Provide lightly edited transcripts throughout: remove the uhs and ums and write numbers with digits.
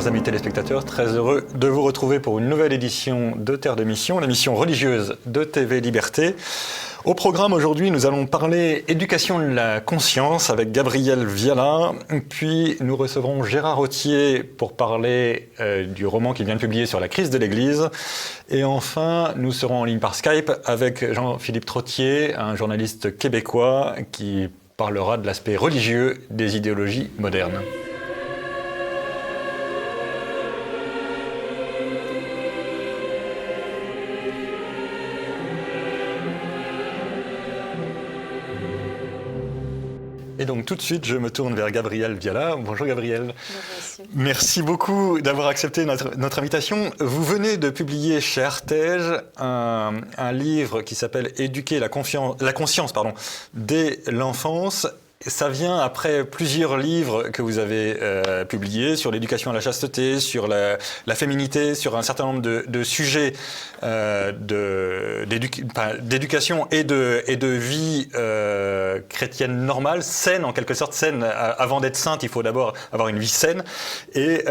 amis téléspectateurs, très heureux de vous retrouver pour une nouvelle édition de Terre de Mission, l'émission religieuse de TV Liberté. Au programme aujourd'hui, nous allons parler éducation de la conscience avec Gabriel Viala, puis nous recevrons Gérard Authier pour parler du roman qu'il vient de publier sur la crise de l'Église. Et enfin, nous serons en ligne par Skype avec Jean-Philippe Trottier, un journaliste québécois qui parlera de l'aspect religieux des idéologies modernes. Et donc tout de suite, je me tourne vers Gabriel Viala. Bonjour Gabriel. Bonjour monsieur. Merci beaucoup d'avoir accepté notre invitation. Vous venez de publier chez Artege un livre qui s'appelle « Éduquer la conscience dès l'enfance ». Ça vient après plusieurs livres que vous avez publiés sur l'éducation à la chasteté, sur la féminité, sur un certain nombre de sujets d'éducation et de vie chrétienne normale, saine en quelque sorte, saine. Avant d'être sainte, il faut d'abord avoir une vie saine. Et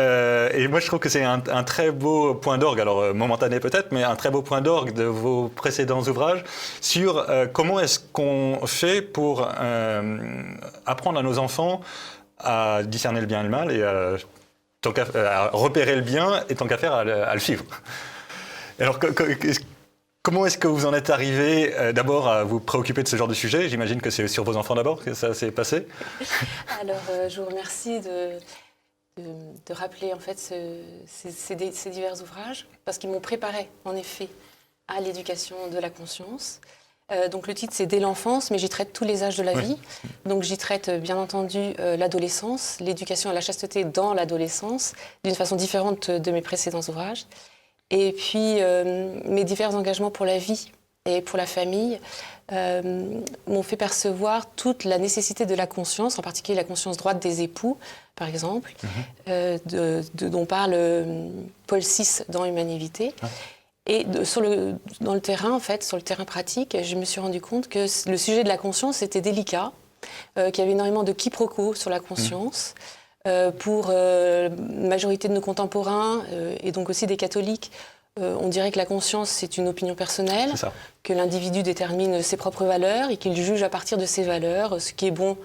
moi, je trouve que c'est un très beau point d'orgue, alors momentané peut-être, mais un très beau point d'orgue de vos précédents ouvrages sur comment est-ce qu'on fait pour apprendre à nos enfants à discerner le bien et le mal et à repérer le bien et tant qu'à faire à le suivre. Alors, comment est-ce que vous en êtes arrivé d'abord à vous préoccuper de ce genre de sujet? J'imagine que c'est sur vos enfants d'abord que ça s'est passé. Alors, je vous remercie de rappeler en fait ces divers ouvrages parce qu'ils m'ont préparé en effet à l'éducation de la conscience. Donc le titre c'est « Dès l'enfance », mais j'y traite tous les âges de la vie. Donc j'y traite bien entendu l'adolescence, l'éducation à la chasteté dans l'adolescence, d'une façon différente de mes précédents ouvrages. Et puis mes divers engagements pour la vie et pour la famille m'ont fait percevoir toute la nécessité de la conscience, en particulier la conscience droite des époux, par exemple, dont parle Paul VI dans Humanité. Et dans le terrain, en fait, sur le terrain pratique, je me suis rendu compte que le sujet de la conscience était délicat, qu'il y avait énormément de quiproquos sur la conscience. Pour la majorité de nos contemporains, et donc aussi des catholiques, on dirait que la conscience, c'est une opinion personnelle, que l'individu détermine ses propres valeurs et qu'il juge à partir de ses valeurs ce qui est bon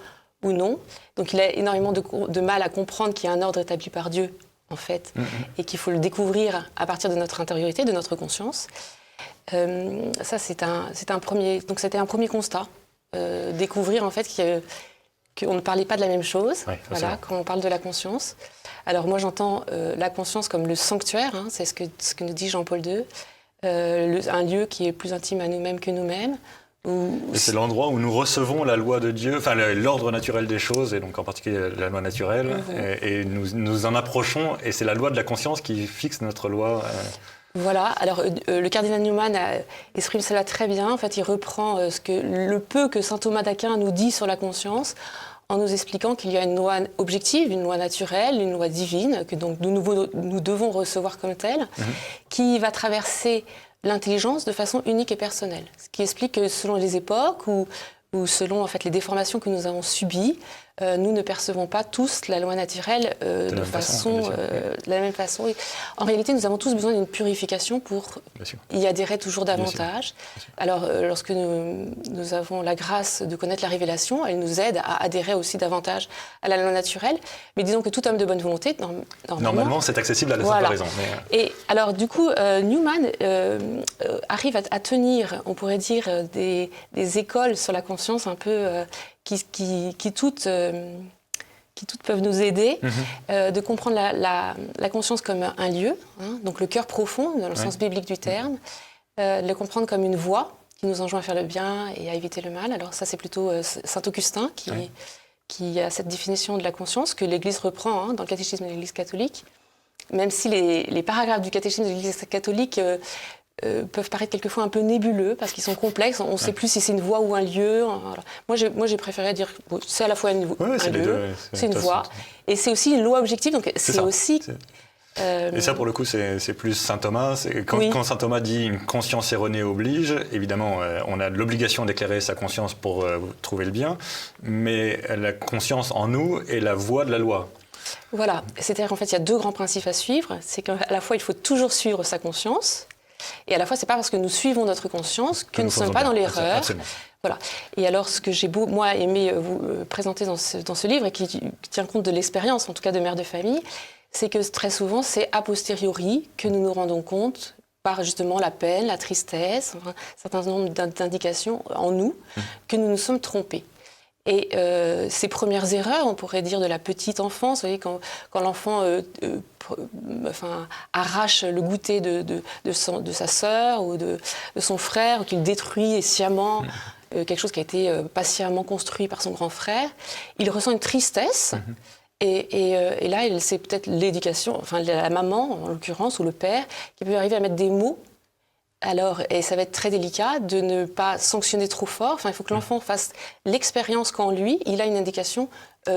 ou non. Donc il a énormément de mal à comprendre qu'il y a un ordre établi par Dieu, en fait, et qu'il faut le découvrir à partir de notre intériorité, de notre conscience. Ça, c'est un premier... Donc, c'était un premier constat. Découvrir, en fait, qu'on ne parlait pas de la même chose, quand on parle de la conscience. Alors, moi, j'entends la conscience comme le sanctuaire, c'est ce que nous dit Jean-Paul II, un lieu qui est plus intime à nous-mêmes que nous-mêmes. Et c'est l'endroit où nous recevons la loi de Dieu, enfin l'ordre naturel des choses, et donc en particulier la loi naturelle, et nous en approchons, et c'est la loi de la conscience qui fixe notre loi. Voilà, alors le cardinal Newman exprime cela très bien. En fait, il reprend le peu que saint Thomas d'Aquin nous dit sur la conscience, en nous expliquant qu'il y a une loi objective, une loi naturelle, une loi divine, que donc nous devons recevoir comme telle, qui va traverser l'intelligence de façon unique et personnelle. Ce qui explique que selon les époques ou selon en fait, les déformations que nous avons subies, nous ne percevons pas tous la loi naturelle de la même façon. Et en réalité, nous avons tous besoin d'une purification pour y adhérer toujours davantage. Alors, lorsque nous avons la grâce de connaître la révélation, elle nous aide à adhérer aussi davantage à la loi naturelle. Mais disons que tout homme de bonne volonté, normalement, c'est accessible à la simple raison. Mais... Et alors, du coup, Newman arrive à tenir, on pourrait dire, des écoles sur la conscience un peu... qui toutes peuvent nous aider, de comprendre la conscience comme un lieu, donc le cœur profond, dans le sens biblique du terme, de le comprendre comme une voie qui nous enjoint à faire le bien et à éviter le mal. Alors ça, c'est plutôt saint Augustin qui a cette définition de la conscience que l'Église reprend dans le catéchisme de l'Église catholique, même si les paragraphes du catéchisme de l'Église catholique peuvent paraître quelquefois un peu nébuleux parce qu'ils sont complexes. On ne sait plus si c'est une voie ou un lieu. Moi, j'ai préféré dire c'est à la fois un lieu, c'est une voie, et c'est aussi une loi objective. Donc c'est aussi. Et ça, pour le coup, c'est plus saint Thomas. Quand saint Thomas dit une conscience erronée oblige, évidemment, on a l'obligation d'éclairer sa conscience pour trouver le bien, mais la conscience en nous est la voie de la loi. Voilà, c'est-à-dire qu'en fait, il y a 2 grands principes à suivre. C'est qu'à la fois, il faut toujours suivre sa conscience, et à la fois, c'est pas parce que nous suivons notre conscience que nous ne sommes pas dans l'erreur. Absolument. Voilà. Et alors, ce que j'ai moi aimé vous présenter dans ce livre, et qui tient compte de l'expérience, en tout cas de mère de famille, c'est que très souvent, c'est a posteriori que nous nous rendons compte, par justement la peine, la tristesse, un certain nombre d'indications en nous, que nous nous sommes trompés. Et ces premières erreurs, on pourrait dire de la petite enfance, vous voyez, quand l'enfant arrache le goûter de sa sœur ou de son frère, ou qu'il détruit sciemment quelque chose qui a été patiemment construit par son grand frère, il ressent une tristesse. Et là, c'est peut-être l'éducation, enfin la maman en l'occurrence, ou le père, qui peut arriver à mettre des mots. Alors, et ça va être très délicat de ne pas sanctionner trop fort. Enfin, il faut que l'enfant fasse l'expérience qu'en lui, il a une indication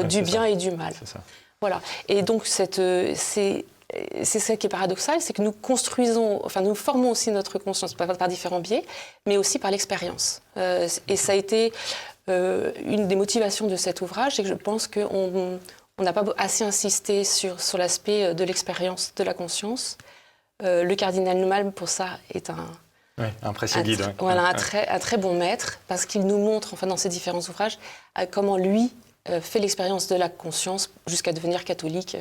du bien et du mal. C'est ça. Voilà. Et donc, c'est ça qui est paradoxal, c'est que nous construisons, enfin, nous formons aussi notre conscience par différents biais, mais aussi par l'expérience. Et ça a été une des motivations de cet ouvrage, c'est que je pense qu'on n'a pas assez insisté sur l'aspect de l'expérience, de la conscience. Le cardinal Newman, pour ça, est un précieux guide. Voilà, un très bon maître, parce qu'il nous montre, enfin, dans ses différents ouvrages, comment lui fait l'expérience de la conscience jusqu'à devenir catholique.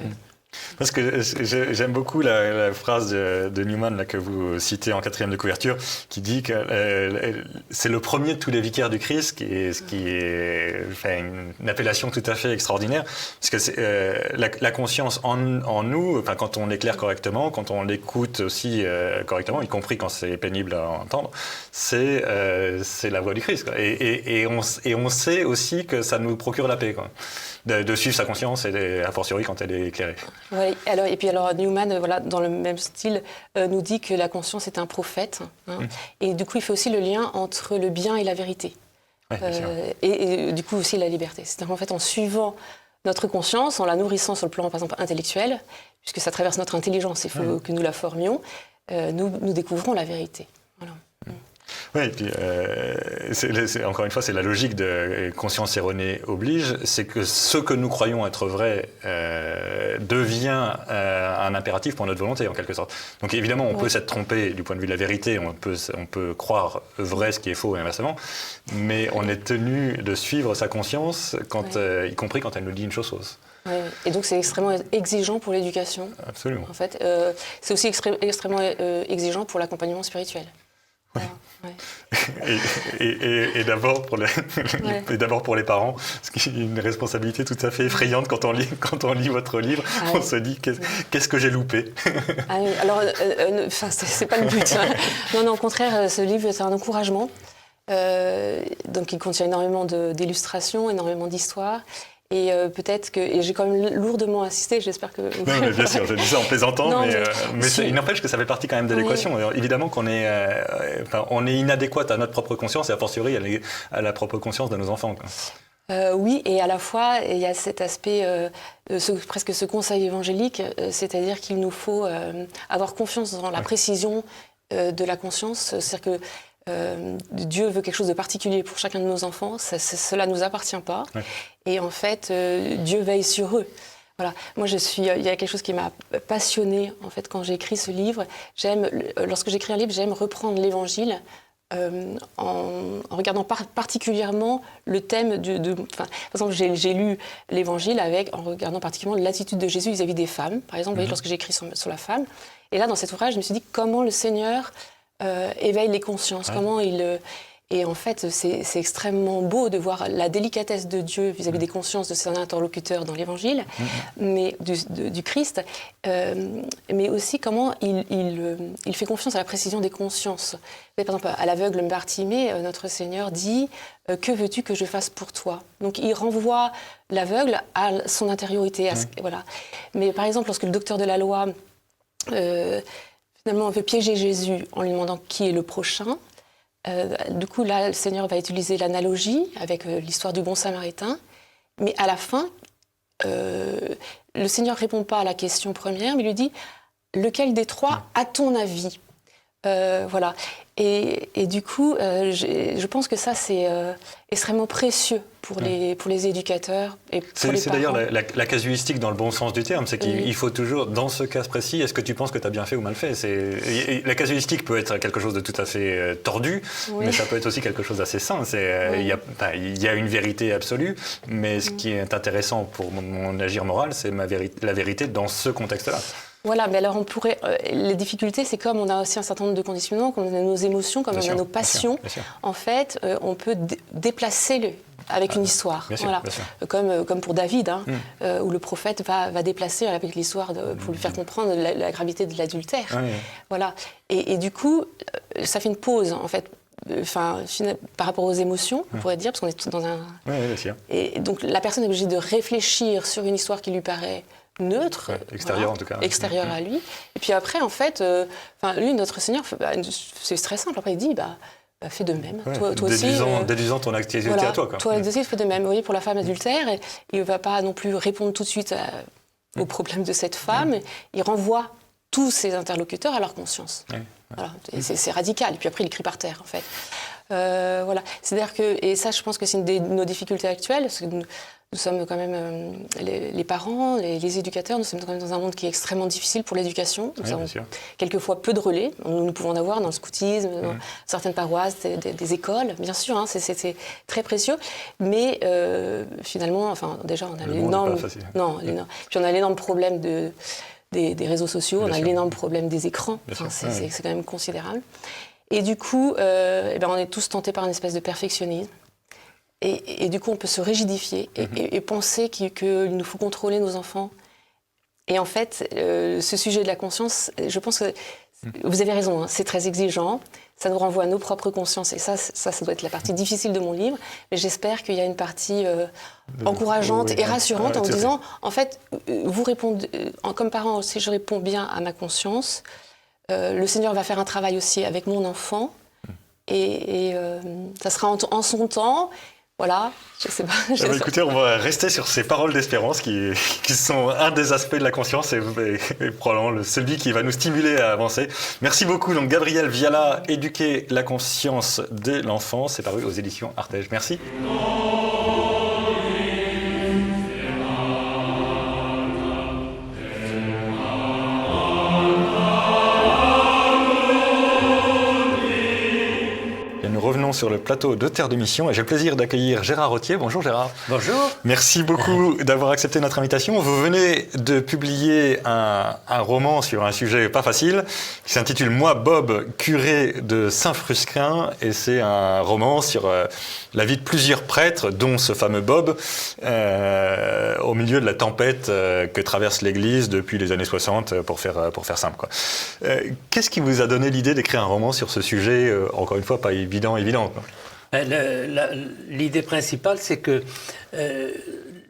Parce que j'aime beaucoup la phrase de Newman là, que vous citez en 4e de couverture, qui dit que c'est le premier de tous les vicaires du Christ, ce qui est une appellation tout à fait extraordinaire, parce que la conscience en nous, enfin, quand on l'éclaire correctement, quand on l'écoute aussi correctement, y compris quand c'est pénible à entendre, c'est la voix du Christ, quoi. Et on sait aussi que ça nous procure la paix, quoi, de suivre sa conscience, et a fortiori quand elle est éclairée. Oui, et puis Newman, voilà, dans le même style, nous dit que la conscience est un prophète. Et du coup, il fait aussi le lien entre le bien et la vérité. Ouais, et du coup aussi la liberté. C'est-à-dire qu'en fait, en suivant notre conscience, en la nourrissant sur le plan, par exemple, intellectuel, puisque ça traverse notre intelligence, il faut que nous la formions, nous découvrons la vérité. Voilà. Oui, et puis encore une fois, c'est la logique de conscience erronée oblige, c'est que ce que nous croyons être vrai devient un impératif pour notre volonté, en quelque sorte. Donc évidemment, on peut s'être trompé du point de vue de la vérité, on peut croire vrai ce qui est faux et inversement, mais on est tenu de suivre sa conscience, y compris quand elle nous dit une chose fausse. Oui, et donc c'est extrêmement exigeant pour l'éducation. Absolument. En fait, c'est aussi extrêmement exigeant pour l'accompagnement spirituel. Oui. Et d'abord pour les parents, ce qui est une responsabilité tout à fait effrayante quand on lit votre livre. On se dit qu'est-ce que j'ai loupé. Alors, c'est pas le but. Non, au contraire, ce livre c'est un encouragement. Donc il contient énormément d'illustrations, énormément d'histoires. Et peut-être que... Et j'ai quand même lourdement insisté, j'espère que... Non, mais bien sûr, je dis ça en plaisantant, mais il n'empêche que ça fait partie quand même de l'équation. Alors, évidemment qu'on est, on est inadéquate à notre propre conscience et a fortiori à la propre conscience de nos enfants, quoi. Oui, et à la fois, il y a cet aspect, presque ce conseil évangélique, c'est-à-dire qu'il nous faut avoir confiance dans la précision de la conscience. C'est-à-dire que Dieu veut quelque chose de particulier pour chacun de nos enfants, cela ne nous appartient pas. Ouais. Et en fait, Dieu veille sur eux. Voilà. Moi, il y a quelque chose qui m'a passionnée en fait, quand j'ai écrit ce livre. Lorsque j'écris un livre, j'aime reprendre l'Évangile en regardant particulièrement le thème par exemple, j'ai lu l'Évangile en regardant particulièrement l'attitude de Jésus vis-à-vis des femmes. Par exemple, vous voyez, lorsque j'ai écrit sur la femme. Et là, dans cet ouvrage, je me suis dit comment le Seigneur éveille les consciences, comment il... Et en fait, c'est extrêmement beau de voir la délicatesse de Dieu vis-à-vis des consciences de ses interlocuteurs dans l'Évangile, mais du Christ, mais aussi comment il fait confiance à la précision des consciences. Par exemple, à l'aveugle Bartimée, notre Seigneur dit « Que veux-tu que je fasse pour toi ?» Donc, il renvoie l'aveugle à son intériorité. Voilà. Mais par exemple, lorsque le docteur de la loi, finalement, veut piéger Jésus en lui demandant qui est le prochain, du coup, là, le Seigneur va utiliser l'analogie avec l'histoire du bon samaritain. Mais à la fin, le Seigneur ne répond pas à la question première, mais lui dit « Lequel des trois, à ton avis ?» Voilà. Et du coup, je pense que ça, c'est extrêmement précieux pour les éducateurs et pour les C'est parents. d'ailleurs la casuistique dans le bon sens du terme, c'est qu'il faut toujours, dans ce cas précis, est-ce que tu penses que tu as bien fait ou mal fait? La casuistique peut être quelque chose de tout à fait tordu, mais ça peut être aussi quelque chose d'assez sain. Il y a une vérité absolue, mais ce qui est intéressant pour mon agir moral, c'est la vérité dans ce contexte-là. Voilà, mais alors les difficultés, c'est comme on a aussi un certain nombre de conditionnements, comme on a nos émotions, comme on a nos passions. Bien sûr. En fait, on peut déplacer avec une histoire. Bien sûr, voilà. Bien sûr. Comme pour David, où le prophète va déplacer avec l'histoire pour lui faire comprendre la gravité de l'adultère. Oui. Voilà. Et du coup, ça fait une pause, en fait. Par rapport aux émotions, on pourrait dire, parce qu'on est dans un... Oui, bien sûr. Et donc, la personne est obligée de réfléchir sur une histoire qui lui paraît neutre, extérieur en tout cas. Extérieur à lui. Et puis après, en fait, lui, notre Seigneur, c'est très simple. Après, il dit, fais de même. Toi aussi. Déduisant ton activité à toi. Quoi. Toi aussi, fais de même. Vous voyez, pour la femme adultère, il ne va pas non plus répondre tout de suite au problème de cette femme. Il renvoie tous ses interlocuteurs à leur conscience. Voilà. Et c'est radical. Et puis après, il crie par terre, en fait. Voilà. C'est-à-dire que, et ça, je pense que c'est une de nos difficultés actuelles, parce que nous sommes quand même, les parents, les éducateurs, nous sommes quand même dans un monde qui est extrêmement difficile pour l'éducation. Nous avons quelquefois peu de relais. Nous pouvons en avoir dans le scoutisme, dans certaines paroisses, des écoles, bien sûr, c'est très précieux. Mais finalement, déjà, on a l'énorme... Non, puis on a l'énorme problème des réseaux sociaux, on a l'énorme problème des écrans. C'est quand même considérable. Et du coup, on est tous tentés par une espèce de perfectionnisme. Et du coup, on peut se rigidifier et penser qu'il nous faut contrôler nos enfants. Et en fait, ce sujet de la conscience, je pense que vous avez raison, c'est très exigeant. Ça nous renvoie à nos propres consciences. Et ça doit être la partie difficile de mon livre. Mais j'espère qu'il y a une partie encourageante et rassurante en me disant, en fait, vous répondez, comme parent, si je réponds bien à ma conscience, le Seigneur va faire un travail aussi avec mon enfant. Et ça sera en son temps. Voilà, je sais pas. Écoutez, on va rester sur ces paroles d'espérance qui sont un des aspects de la conscience et probablement celui qui va nous stimuler à avancer. Merci beaucoup. Donc Gabriel Viala, Éduquer la conscience de l'enfant, c'est paru aux éditions Artege. Merci. Revenons sur le plateau de Terre de Mission et j'ai le plaisir d'accueillir Gérard Rottier. Bonjour Gérard. Bonjour. Merci beaucoup d'avoir accepté notre invitation. Vous venez de publier un roman sur un sujet pas facile qui s'intitule « Moi, Bob, curé de Saint-Frusquin » et c'est un roman sur la vie de plusieurs prêtres, dont ce fameux Bob, au milieu de la tempête que traverse l'Église depuis les années 60, pour faire simple, quoi. Qu'est-ce qui vous a donné l'idée d'écrire un roman sur ce sujet, encore une fois, pas évident, quoi. L'idée principale, c'est que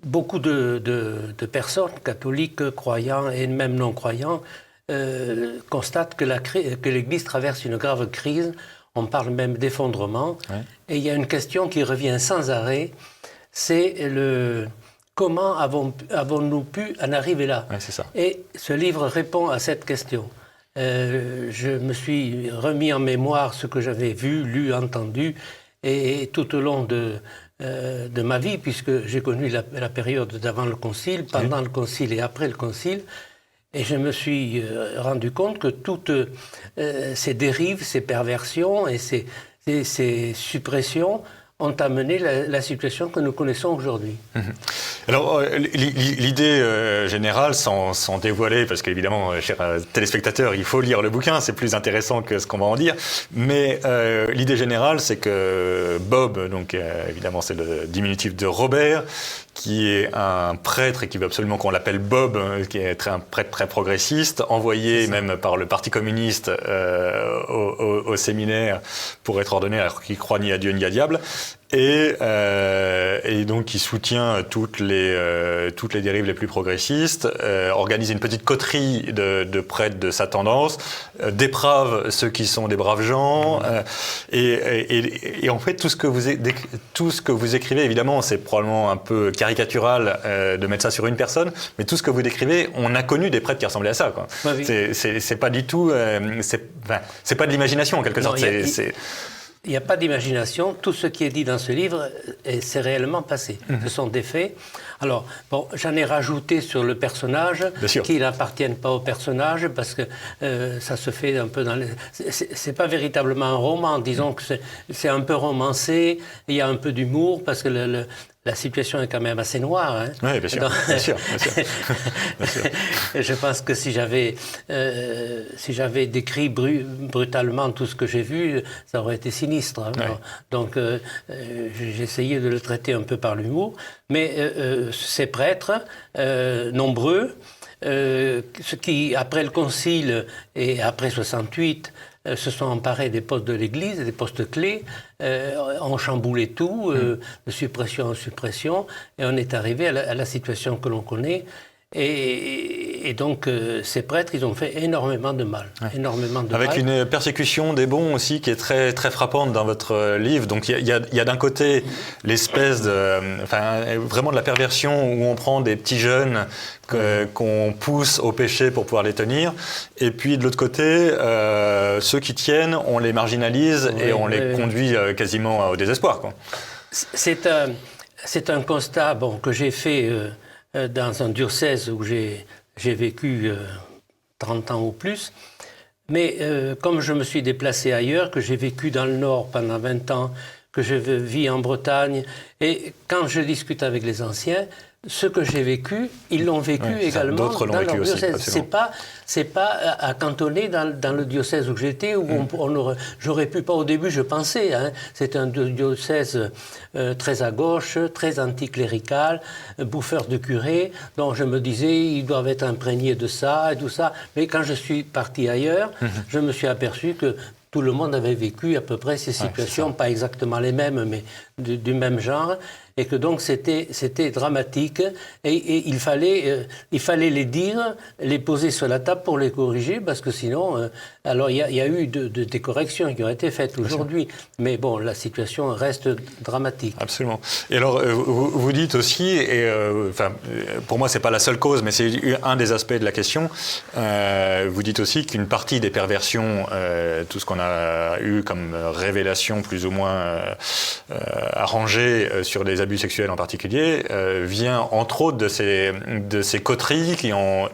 beaucoup de personnes, catholiques, croyants et même non-croyants, constatent que l'Église traverse une grave crise. On parle même d'effondrement. Ouais. Et il y a une question qui revient sans arrêt, c'est comment avons-nous pu en arriver là? Ouais, c'est ça. Et ce livre répond à cette question. Je me suis remis en mémoire ce que j'avais vu, lu, entendu, et tout au long de ma vie, puisque j'ai connu la période d'avant le Concile, pendant le Concile et après le Concile, et je me suis rendu compte que toutes ces dérives, ces perversions et ces suppressions ont amené la situation que nous connaissons aujourd'hui. Alors, l'idée générale, sans dévoiler, parce qu'évidemment, chers téléspectateurs, il faut lire le bouquin, c'est plus intéressant que ce qu'on va en dire, mais l'idée générale, c'est que Bob, donc évidemment c'est le diminutif de Robert, qui est un prêtre et qui veut absolument qu'on l'appelle Bob, qui est un prêtre très progressiste, envoyé même par le Parti communiste au séminaire pour être ordonné alors qu'il croit ni à Dieu ni à diable. Et donc qui soutient toutes les dérives les plus progressistes, organise une petite coterie de prêtres de sa tendance, déprave ceux qui sont des braves gens, et en fait tout ce que vous écrivez, évidemment c'est probablement un peu caricatural de mettre ça sur une personne, mais tout ce que vous décrivez, on a connu des prêtres qui ressemblaient à ça, quoi. Bah oui. C'est pas du tout, c'est pas de l'imagination en quelque sorte. Il n'y a pas d'imagination. Tout ce qui est dit dans ce livre, c'est réellement passé. Ce sont des faits. Alors, bon, j'en ai rajouté sur le personnage, qui n'appartiennent pas au personnage, parce que ça se fait un peu dans les... C'est pas véritablement un roman. Disons que c'est un peu romancé. Il y a un peu d'humour, parce que la situation est quand même assez noire. Hein. Oui, bien sûr. Donc, bien sûr. Je pense que si j'avais décrit brutalement tout ce que j'ai vu, ça aurait été sinistre. Hein. Ouais. Donc, j'ai essayé de le traiter un peu par l'humour. Mais ces prêtres, nombreux, ceux qui, après le Concile et après 68, se sont emparés des postes de l'Église, des postes clés, ont chamboulé tout, de suppression en suppression, et on est arrivé à la situation que l'on connaît. Et donc, ces prêtres, ils ont fait énormément de mal. Avec une persécution des bons aussi qui est très, très frappante dans votre livre. Donc, il y a d'un côté l'espèce vraiment de la perversion où on prend des petits jeunes qu'on pousse au péché pour pouvoir les tenir. Et puis, de l'autre côté, ceux qui tiennent, on les marginalise et on les conduit quasiment au désespoir, quoi. C'est un constat que j'ai fait... dans un diocèse où j'ai vécu 30 ans ou plus. Mais comme je me suis déplacé ailleurs, que j'ai vécu dans le Nord pendant 20 ans, que je vis en Bretagne, et quand je discute avec les anciens, ce que j'ai vécu, ils l'ont vécu également dans leur diocèse. C'est pas à cantonner dans le diocèse où j'étais, où j'aurais pu pas au début, je pensais. Hein, c'est un diocèse très à gauche, très anticlérical, bouffeur de curés, dont je me disais, ils doivent être imprégnés de ça et tout ça. Mais quand je suis parti ailleurs, je me suis aperçu que tout le monde avait vécu à peu près ces situations, pas exactement les mêmes, mais du même genre, et que donc c'était dramatique, et il fallait les dire, les poser sur la table pour les corriger, parce que sinon, alors il y a eu des corrections qui ont été faites aujourd'hui, mais bon, la situation reste dramatique. Absolument. Et alors, vous dites aussi, et pour moi c'est pas la seule cause, mais c'est un des aspects de la question, vous dites aussi qu'une partie des perversions, tout ce qu'on a eu comme révélation plus ou moins arrangée sur des abus sexuels en particulier, vient entre autres de ces coteries qui ont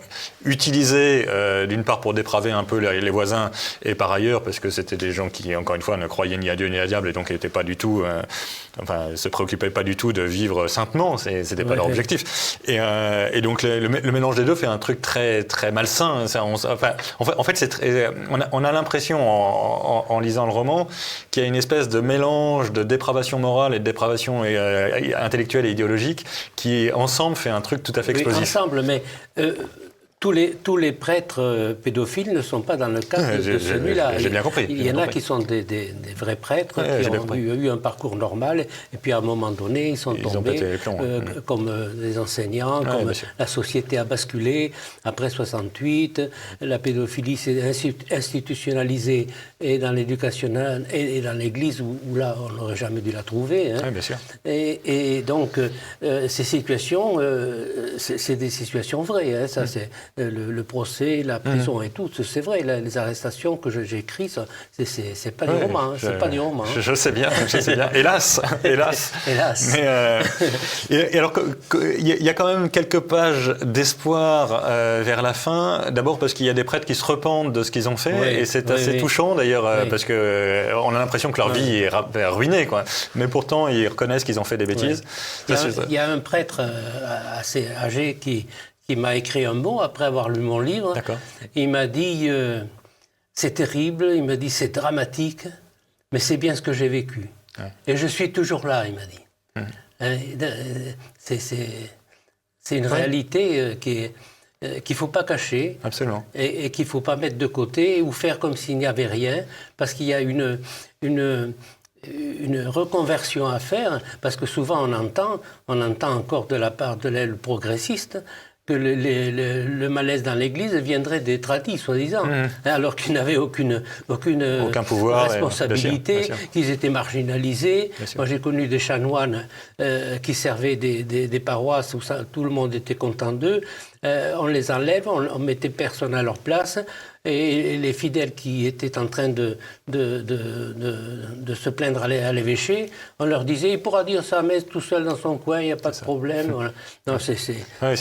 utilisé d'une part pour dépraver un peu les voisins, et par ailleurs parce que c'était des gens qui, encore une fois, ne croyaient ni à Dieu ni à diable, et donc n'étaient pas du tout, se préoccupaient pas du tout de vivre saintement, c'était pas leur objectif. Et donc le mélange des deux fait un truc très très malsain. En fait, on a l'impression en lisant le roman qu'il y a une espèce de mélange de dépravation morale et de dépravation intellectuelle et idéologique qui ensemble fait un truc tout à fait explosif. Oui, ensemble, mais tous les prêtres pédophiles ne sont pas dans le cadre de celui-là. J'ai bien compris. Il y en a qui sont des vrais prêtres, qui ont eu un parcours normal, et puis à un moment donné, ils sont tombés, comme des enseignants, comme la société a basculé. Après 68, la pédophilie s'est institutionnalisée, et dans l'éducation et dans l'Église, où là, on n'aurait jamais dû la trouver. Hein. Oui, bien sûr. Et donc, ces situations, c'est des situations vraies. Hein, ça, c'est... Le procès, la prison et tout, c'est vrai, les arrestations que j'ai écrites, c'est pas du roman, c'est pas du roman. Je sais bien, hélas. Mais, et alors, il y a quand même quelques pages d'espoir vers la fin, d'abord parce qu'il y a des prêtres qui se repentent de ce qu'ils ont fait, et c'est assez touchant d'ailleurs, parce qu'on a l'impression que leur vie est ruinée, quoi. Mais pourtant, ils reconnaissent qu'ils ont fait des bêtises. Il y a un prêtre assez âgé qui m'a écrit un mot après avoir lu mon livre. D'accord. Il m'a dit c'est terrible, il m'a dit c'est dramatique, mais c'est bien ce que j'ai vécu. Ouais. Et je suis toujours là, il m'a dit. C'est une réalité qu'il ne faut pas cacher. Absolument. Et qu'il ne faut pas mettre de côté ou faire comme s'il n'y avait rien, parce qu'il y a une reconversion à faire, parce que souvent on entend encore de la part de l'aile progressiste que le malaise dans l'Église viendrait des tradis, soi-disant, alors qu'ils n'avaient aucun pouvoir, responsabilité, bien sûr. qu'ils étaient marginalisés. Moi, j'ai connu des chanoines qui servaient des paroisses où tout le monde était content d'eux. On les enlève, on mettait personne à leur place. Et les fidèles qui étaient en train de se plaindre à l'évêché, on leur disait, il pourra dire sa messe tout seul dans son coin, il n'y a pas de problème. Voilà. Non, c'est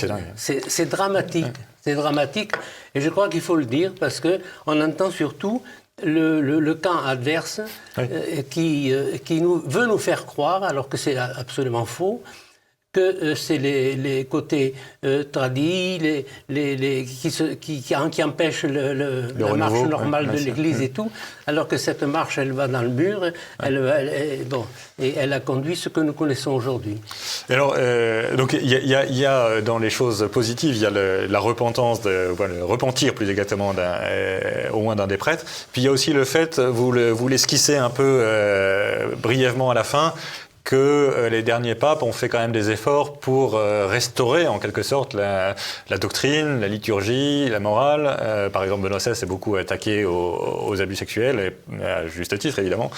dingue. C'est dramatique. Ouais. C'est dramatique. Et je crois qu'il faut le dire parce qu'on entend surtout le camp adverse qui veut nous faire croire, alors que c'est absolument faux, que c'est les côtés tradis, qui empêchent la marche normale de l'Église et tout, alors que cette marche, elle va dans le mur, et elle a conduit ce que nous connaissons aujourd'hui. Alors, donc il y a dans les choses positives, il y a la repentance, le repentir plus exactement, au moins d'un des prêtres. Puis il y a aussi le fait, vous l'esquissez un peu brièvement à la fin, que les derniers papes ont fait quand même des efforts pour restaurer en quelque sorte la doctrine, la liturgie, la morale. Par exemple, Benoît XVI s'est beaucoup attaqué aux abus sexuels, et à juste titre évidemment,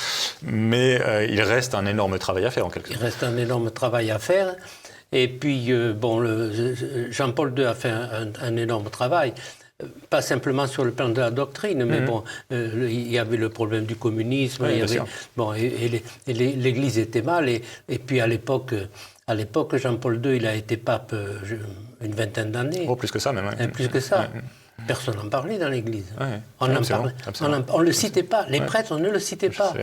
mais il reste un énorme travail à faire en quelque sorte. Il reste un énorme travail à faire, et puis Jean-Paul II a fait un énorme travail. Pas simplement sur le plan de la doctrine, mais il y avait le problème du communisme, l'Église était mal, et puis à l'époque, Jean-Paul II, il a été pape une vingtaine d'années. Oh, plus que ça même. Ouais. Plus que ça. Personne n'en parlait dans l'Église. Ouais. On ne le citait pas. Les prêtres, on ne le citait pas.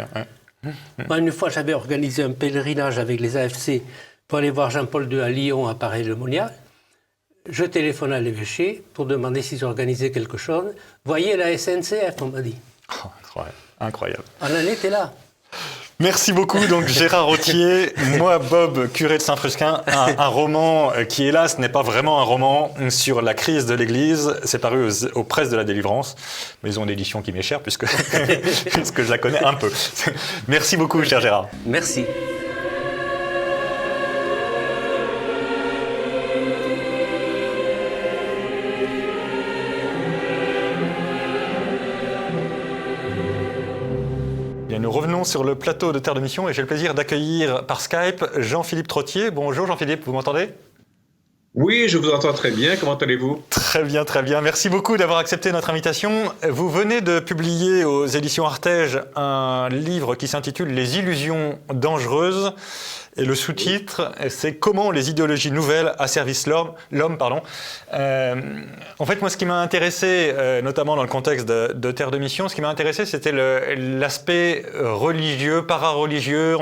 Moi, une fois, j'avais organisé un pèlerinage avec les AFC pour aller voir Jean-Paul II à Lyon, à Paray-le-Monial. Je téléphone à l'évêché pour demander s'ils organisaient quelque chose. Voyez la SNCF, on m'a dit. Oh, incroyable. On en était là. Merci beaucoup, donc Gérard Rottier, moi Bob, curé de Saint-Frusquin, un roman qui hélas n'est pas vraiment un roman sur la crise de l'Église, c'est paru aux presses de la Délivrance, maison d'édition qui m'est chère puisque je la connais un peu. Merci beaucoup cher Gérard. Merci. Nous revenons sur le plateau de Terre de Mission et j'ai le plaisir d'accueillir par Skype Jean-Philippe Trottier. Bonjour Jean-Philippe, vous m'entendez ? Oui, je vous entends très bien. Comment allez-vous ? Très bien, très bien. Merci beaucoup d'avoir accepté notre invitation. Vous venez de publier aux éditions Artege un livre qui s'intitule « Les illusions dangereuses ». Et le sous-titre, c'est « Comment les idéologies nouvelles asservissent l'homme ». En fait, moi, ce qui m'a intéressé, notamment dans le contexte de Terre de Mission, ce qui m'a intéressé, c'était l'aspect religieux, para-religieux,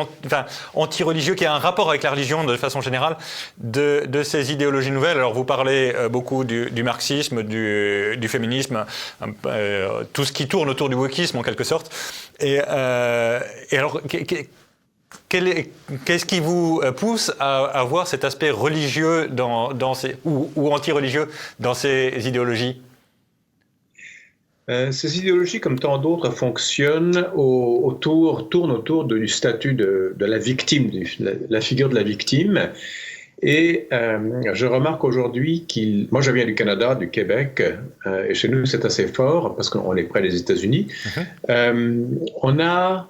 anti-religieux, qui a un rapport avec la religion de façon générale, de ces idéologies nouvelles. Alors, vous parlez beaucoup du marxisme, du féminisme, tout ce qui tourne autour du wokisme, en quelque sorte. Et alors... Qu'est-ce qui vous pousse à voir cet aspect religieux ou anti-religieux dans ces idéologies ? Ces idéologies, comme tant d'autres, tournent autour du statut de la victime, la figure de la victime. Et je remarque aujourd'hui moi je viens du Canada, du Québec, et chez nous c'est assez fort parce qu'on est près des États-Unis. On a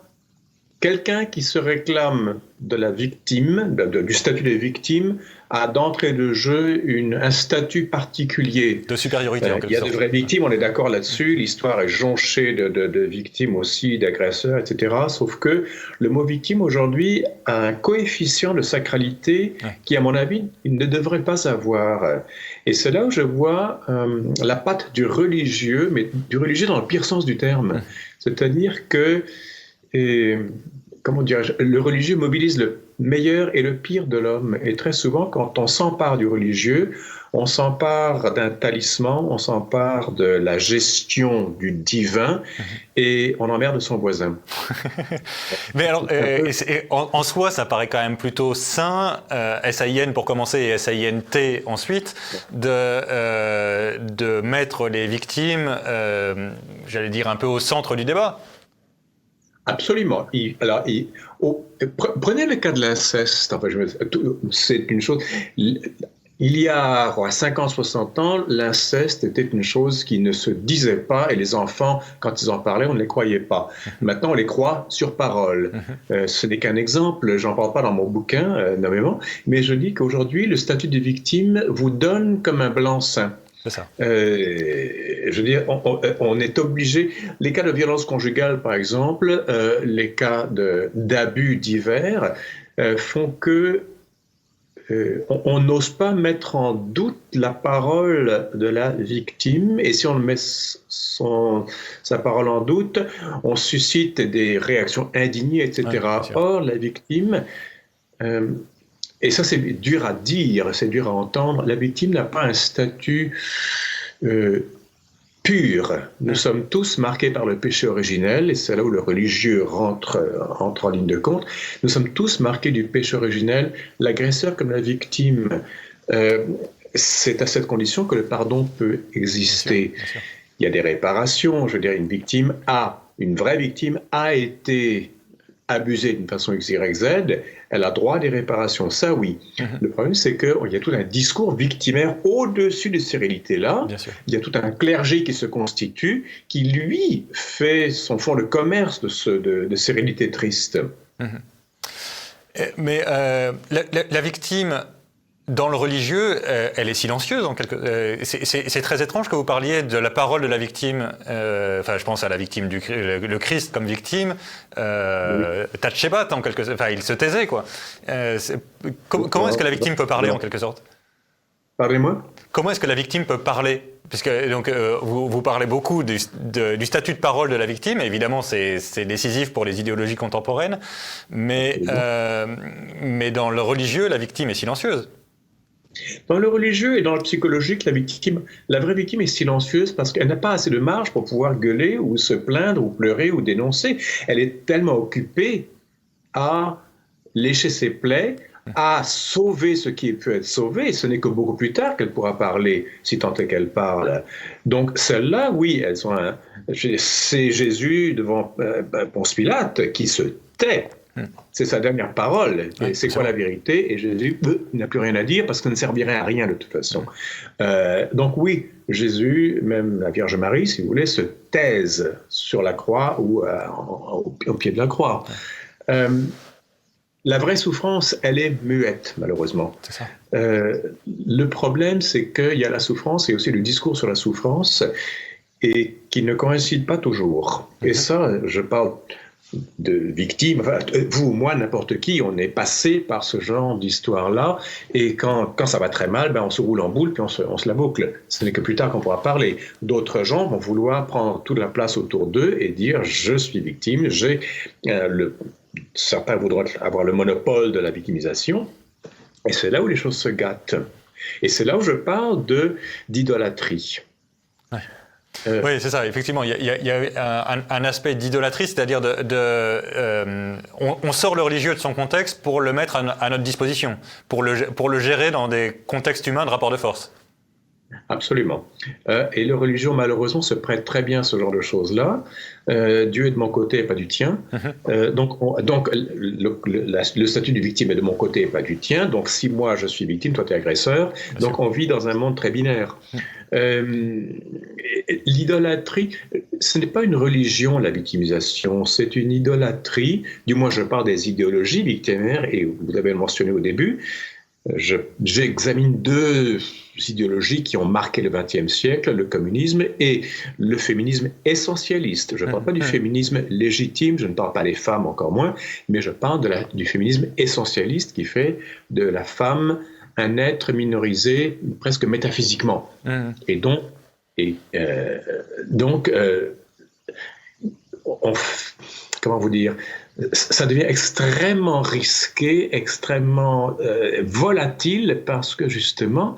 quelqu'un qui se réclame de la victime, du statut de victime, a d'entrée de jeu un statut particulier. De supériorité, en quelque sorte. Il y a de vraies victimes, on est d'accord là-dessus. L'histoire est jonchée de victimes aussi, d'agresseurs, etc. Sauf que le mot victime, aujourd'hui, a un coefficient de sacralité qui, à mon avis, il ne devrait pas avoir. Et c'est là où je vois la patte du religieux, mais du religieux dans le pire sens du terme. C'est-à-dire que le religieux mobilise le meilleur et le pire de l'homme. Et très souvent, quand on s'empare du religieux, on s'empare d'un talisman, on s'empare de la gestion du divin et on emmerde son voisin. Mais alors, en soi, ça paraît quand même plutôt sain, SAIN pour commencer et SAINT ensuite, de mettre les victimes, j'allais dire, un peu au centre du débat. Absolument. Prenez le cas de l'inceste. Enfin, c'est une chose. Il y a 50, 60 ans, l'inceste était une chose qui ne se disait pas et les enfants, quand ils en parlaient, on ne les croyait pas. Maintenant, on les croit sur parole. Ce n'est qu'un exemple, j'en parle pas dans mon bouquin, nommément, mais je dis qu'aujourd'hui, le statut de victime vous donne comme un blanc-seing. C'est ça. Je veux dire, on est obligé. Les cas de violence conjugale, par exemple, les cas d'abus divers font que on n'ose pas mettre en doute la parole de la victime, et si on met sa parole en doute, on suscite des réactions indignées, etc. Ouais, or, la victime, et ça c'est dur à dire, c'est dur à entendre, la victime n'a pas un statut pur. Nous sommes tous marqués par le péché originel, et c'est là où le religieux rentre en ligne de compte. Nous sommes tous marqués du péché originel, l'agresseur comme la victime. C'est à cette condition que le pardon peut exister. Bien sûr. Il y a des réparations. Je veux dire, une vraie victime a été abusée d'une façon X, Y, Z, elle a droit à des réparations, ça oui. Le problème, c'est qu'il y a tout un discours victimaire au-dessus de ces réalités-là. Il y a tout un clergé qui se constitue, qui lui fait son fonds de commerce de ces réalités tristes. Mais la victime, dans le religieux, elle est silencieuse. C'est très étrange que vous parliez de la parole de la victime. Je pense à la victime le Christ comme victime. Tatshébat, en quelque sorte. Enfin, il se taisait, quoi. Comment est-ce que la victime peut parler, en quelque sorte? Pardonnez-moi. Comment est-ce que la victime peut parler? Puisque donc, vous parlez beaucoup du statut de parole de la victime. Évidemment, c'est décisif pour les idéologies contemporaines. Mais dans le religieux, la victime est silencieuse. Dans le religieux et dans le psychologique, la vraie victime est silencieuse parce qu'elle n'a pas assez de marge pour pouvoir gueuler ou se plaindre ou pleurer ou dénoncer. Elle est tellement occupée à lécher ses plaies, à sauver ce qui peut être sauvé. Ce n'est que beaucoup plus tard qu'elle pourra parler, si tant est qu'elle parle. Donc celles-là, oui, elles sont c'est Jésus devant Ponce Pilate qui se tait. C'est sa dernière parole. Et c'est quoi la vérité? Et Jésus n'a plus rien à dire parce que ça ne servirait à rien de toute façon. Donc oui, Jésus, même la Vierge Marie, si vous voulez, se taisent sur la croix ou au pied de la croix. La vraie souffrance, elle est muette, malheureusement. C'est ça. Le problème, c'est qu'il y a la souffrance et aussi le discours sur la souffrance et qui ne coïncident pas toujours. Et ça, je parle de victimes, enfin, vous ou moi, n'importe qui, on est passé par ce genre d'histoire-là, et quand ça va très mal, on se roule en boule, puis on se la boucle. Ce n'est que plus tard qu'on pourra parler. D'autres gens vont vouloir prendre toute la place autour d'eux et dire « je suis victime », certains voudront avoir le monopole de la victimisation, et c'est là où les choses se gâtent. Et c'est là où je parle d'idolâtrie. Ouais. Oui, c'est ça, effectivement, il y a un aspect d'idolâtrie, c'est-à-dire on sort le religieux de son contexte pour le mettre à notre disposition, pour le gérer dans des contextes humains de rapport de force. Absolument. Et le religion, malheureusement, se prête très bien à ce genre de choses-là. Dieu est de mon côté et pas du tien. Donc le statut de victime est de mon côté et pas du tien. Donc si moi je suis victime, toi tu es agresseur. Bien donc sûr. On vit dans un monde très binaire. L'idolâtrie, ce n'est pas une religion, la victimisation, c'est une idolâtrie. Du moins, je parle des idéologies victimaires, et vous l'avez mentionné au début. J'examine deux idéologies qui ont marqué le XXe siècle, le communisme et le féminisme essentialiste. Je ne parle pas du féminisme légitime, je ne parle pas des femmes encore moins, mais je parle du féminisme essentialiste qui fait de la femme un être minorisé presque métaphysiquement. Et donc, comment vous dire, ça devient extrêmement risqué, extrêmement volatile parce que justement,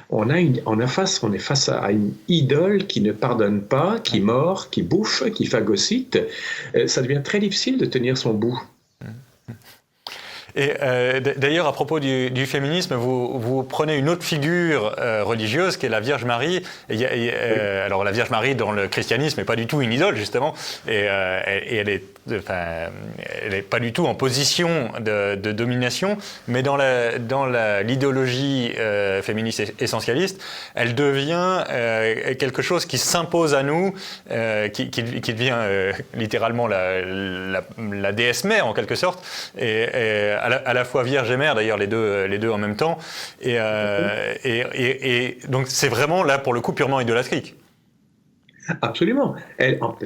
on est face à une idole qui ne pardonne pas, qui mord, qui bouffe, qui phagocyte. Ça devient très difficile de tenir son bout. Et d'ailleurs, à propos du féminisme, vous prenez une autre figure religieuse qui est la Vierge Marie. Alors la Vierge Marie dans le christianisme n'est pas du tout une idole, justement, et elle est elle n'est pas du tout en position de domination, mais dans l'idéologie féministe essentialiste, elle devient quelque chose qui s'impose à nous, qui devient littéralement la déesse mère en quelque sorte, et à la fois vierge et mère d'ailleurs, les deux en même temps, et donc c'est vraiment là pour le coup purement idolâtrique. Absolument.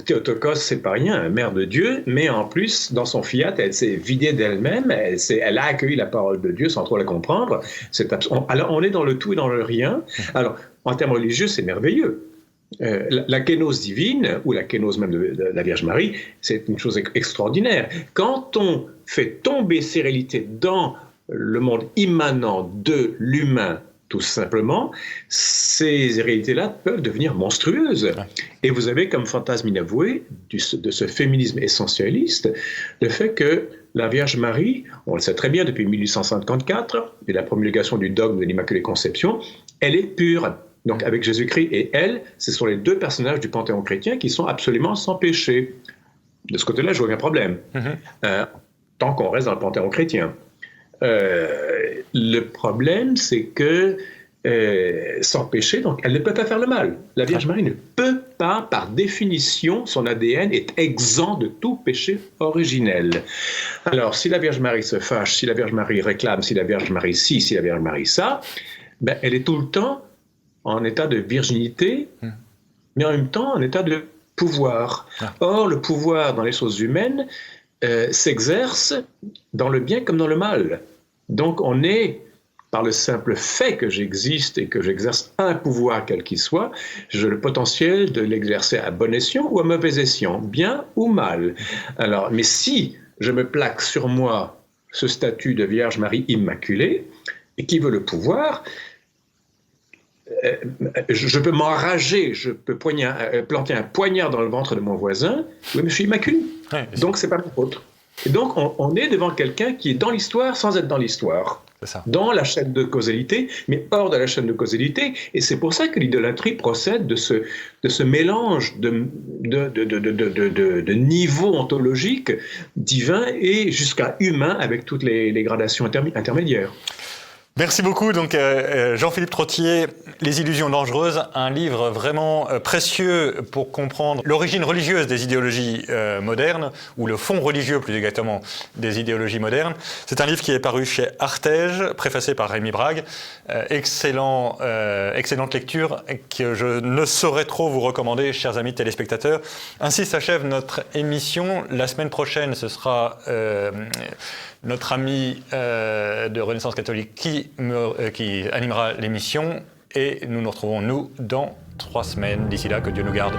Théotokos, c'est pas rien, mère de Dieu, mais en plus, dans son fiat, elle s'est vidée d'elle-même, elle a accueilli la parole de Dieu sans trop la comprendre. Alors, on est dans le tout et dans le rien. Alors, en termes religieux, c'est merveilleux. La kénose divine, ou la kénose même de la Vierge Marie, c'est une chose extraordinaire. Quand on fait tomber ces réalités dans le monde immanent de l'humain, tout simplement, ces réalités-là peuvent devenir monstrueuses. Et vous avez comme fantasme inavoué de ce féminisme essentialiste le fait que la Vierge Marie, on le sait très bien depuis 1854, et la promulgation du dogme de l'Immaculée Conception, elle est pure. Donc avec Jésus-Christ et elle, ce sont les deux personnages du panthéon chrétien qui sont absolument sans péché. De ce côté-là, je vois aucun problème, tant qu'on reste dans le panthéon chrétien. Le problème, c'est que sans péché, donc elle ne peut pas faire le mal. La Vierge Marie ne peut pas, par définition, son ADN est exempt de tout péché originel. Alors, si la Vierge Marie se fâche, si la Vierge Marie réclame, si la Vierge Marie ci, si la Vierge Marie ça, ben, elle est tout le temps en état de virginité, mais en même temps en état de pouvoir. Or, le pouvoir dans les choses humaines s'exerce dans le bien comme dans le mal. Donc on est, par le simple fait que j'existe et que j'exerce un pouvoir quel qu'il soit, j'ai le potentiel de l'exercer à bon escient ou à mauvais escient, bien ou mal. Alors, mais si je me plaque sur moi ce statut de Vierge Marie Immaculée, et qui veut le pouvoir, je peux m'enrager, je peux planter un poignard dans le ventre de mon voisin, oui, mais je suis immaculé. Ouais, donc c'est pas ma faute. Et donc on est devant quelqu'un qui est dans l'histoire sans être dans l'histoire. Dans la chaîne de causalité, mais hors de la chaîne de causalité. Et c'est pour ça que l'idolâtrie procède de ce mélange de niveaux ontologiques, divins et jusqu'à humains, avec toutes les gradations intermédiaires. Merci beaucoup. Donc, Jean-Philippe Trottier, Les illusions dangereuses, un livre vraiment précieux pour comprendre l'origine religieuse des idéologies modernes, ou le fond religieux plus exactement des idéologies modernes. C'est un livre qui est paru chez Artege, préfacé par Rémi Brague. Excellente lecture que je ne saurais trop vous recommander, chers amis téléspectateurs. Ainsi s'achève notre émission. La semaine prochaine, ce sera notre ami de Renaissance catholique qui animera l'émission, et nous nous retrouvons, nous, dans 3 semaines. D'ici là, que Dieu nous garde.